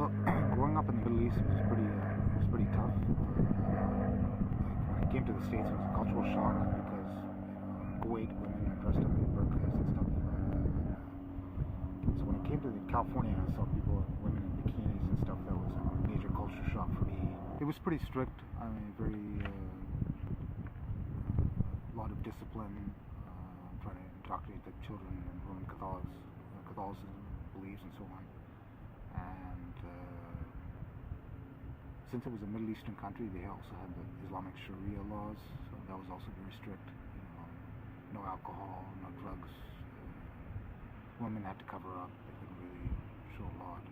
Well, growing up in the Middle East was pretty tough. When I came to the States, it was a cultural shock because Kuwait women are dressed up in burqas and stuff. So when I came to California, I saw women in bikinis and stuff. That was a major culture shock for me. It was pretty strict. I mean, a lot of discipline, trying to indoctrinate the children in Roman Catholicism beliefs and so on. And since it was a Middle Eastern country, they also had the Islamic Sharia laws, so that was also very strict. No alcohol, no drugs. Women had to cover up; they couldn't really show a lot.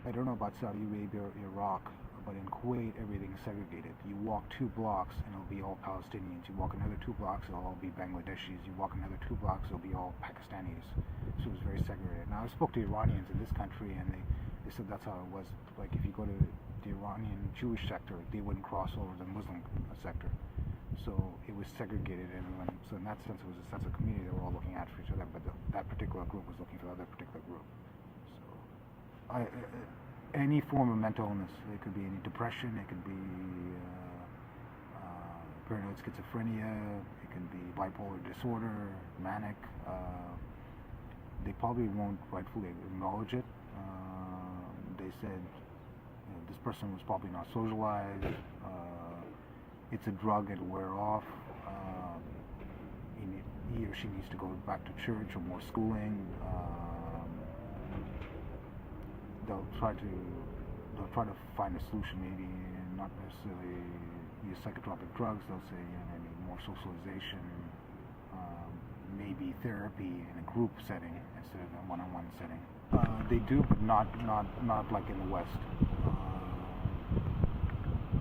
I don't know about Saudi Arabia or Iraq, but in Kuwait, everything is segregated. You walk 2 blocks and it'll be all Palestinians. You walk another 2 blocks, it'll all be Bangladeshis. You walk another 2 blocks, it'll be all Pakistanis. So it was very segregated. Now, I spoke to Iranians in this country, and they said that's how it was. Like, if you go to the Iranian Jewish sector, they wouldn't cross over the Muslim sector. So it was segregated, everyone. So in that sense, it was a sense of community. They were all looking out for each other, but that particular group was looking for the other particular group. So any form of mental illness, it could be any depression, it could be paranoid schizophrenia, it could be bipolar disorder, manic. They probably won't rightfully acknowledge it. They said this person was probably not socialized. It's a drug, it'll wear off. He or she needs to go back to church or more schooling. They'll try to find a solution, maybe not necessarily use psychotropic drugs. They'll say maybe more socialization, maybe therapy in a group setting instead of a one-on-one setting. They do, but not like in the West.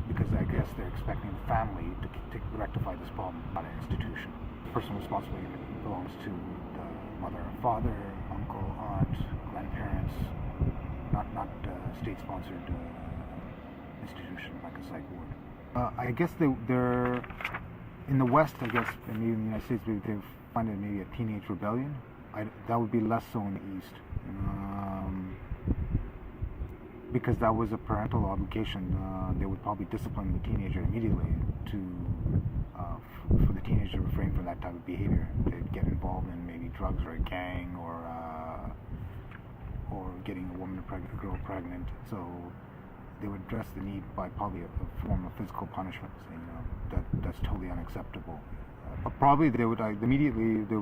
Because I guess they're expecting the family to rectify this problem, not an institution. The personal responsibility belongs to the mother and father, uncle, aunt, grandparents, not state-sponsored institution like a psych ward. I guess they're in the West. I guess, and maybe in the United States, they find it maybe a teenage rebellion. That would be less so in the East. Because that was a parental obligation. They would probably discipline the teenager immediately for the teenager to refrain from that type of behavior. They'd get involved in maybe drugs or a gang or getting a girl pregnant. So they would address the need by probably a form of physical punishment. That's totally unacceptable. Probably they would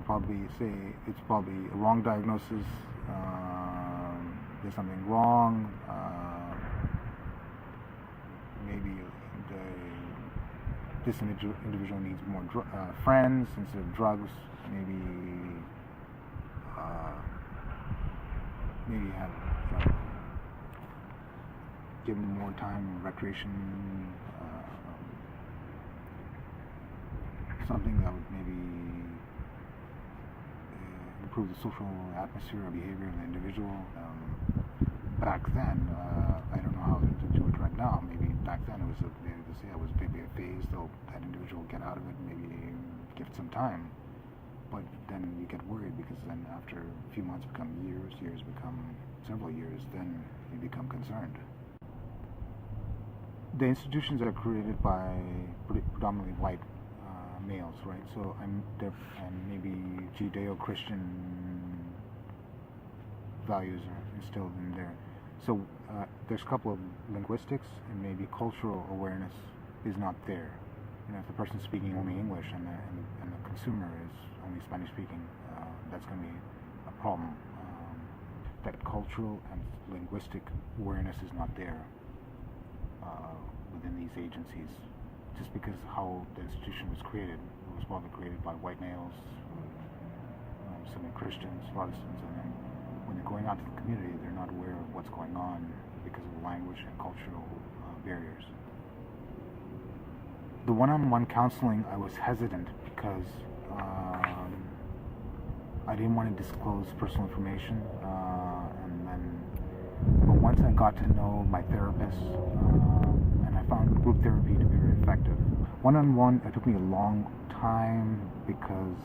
probably say it's probably a wrong diagnosis. There's something wrong. Maybe this individual needs more friends instead of drugs. Maybe have give them more time, recreation, something that would maybe improve the social atmosphere or behavior of the individual. Back then, I don't know how to do it right now. Maybe back then it was maybe a phase. Though that individual would get out of it, maybe give it some time. But then you get worried because then after a few months become years become several years, then you become concerned. The institutions are created by predominantly white males, right? So and maybe Judeo-Christian values are instilled in there. So there's a couple of linguistics and maybe cultural awareness is not there. If the person's speaking only English and the consumer is only Spanish speaking, that's going to be a problem. That cultural and linguistic awareness is not there within these agencies, just because how the institution was created. It was probably created by white males, some Christians, Protestants, and then when they're going out to the community, they're not aware of what's going on because of the language and cultural barriers. The one-on-one counseling, I was hesitant because I didn't want to disclose personal information, but once I got to know my therapist, and I found group therapy to be very effective. One-on-one, it took me a long time because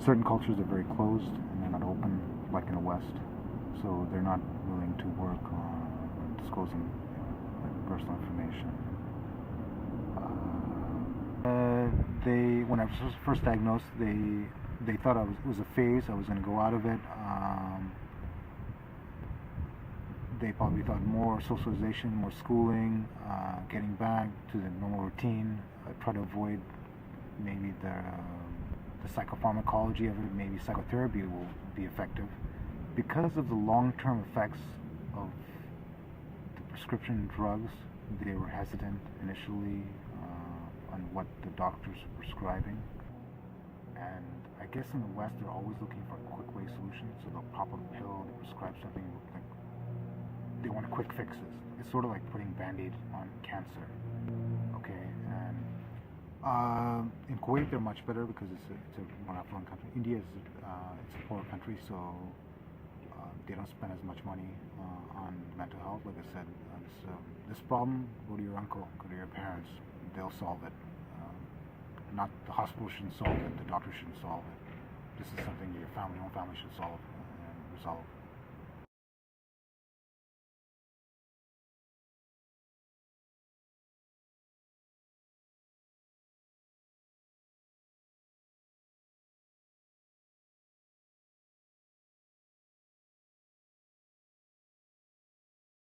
certain cultures are very closed and they're not open. like in the West, so they're not willing to work on disclosing like personal information. When I was first diagnosed, they thought it was a phase. I was going to go out of it. They probably thought more socialization, more schooling, getting back to the normal routine. Try to avoid maybe the psychopharmacology of it. Maybe psychotherapy will be effective. Because of the long-term effects of the prescription drugs, they were hesitant initially on what the doctors were prescribing. And I guess in the West, they're always looking for quick way solutions. So they'll pop a pill, they prescribe something, like they want quick fixes. It's sort of like putting Band-Aid on cancer. Okay, and in Kuwait they're much better because it's a more affluent country. India is it's a poor country, so they don't spend as much money on mental health. Like I said, this problem, go to your uncle, go to your parents. They'll solve it. Not the hospital shouldn't solve it. The doctor shouldn't solve it. This is something your own family should solve and resolve.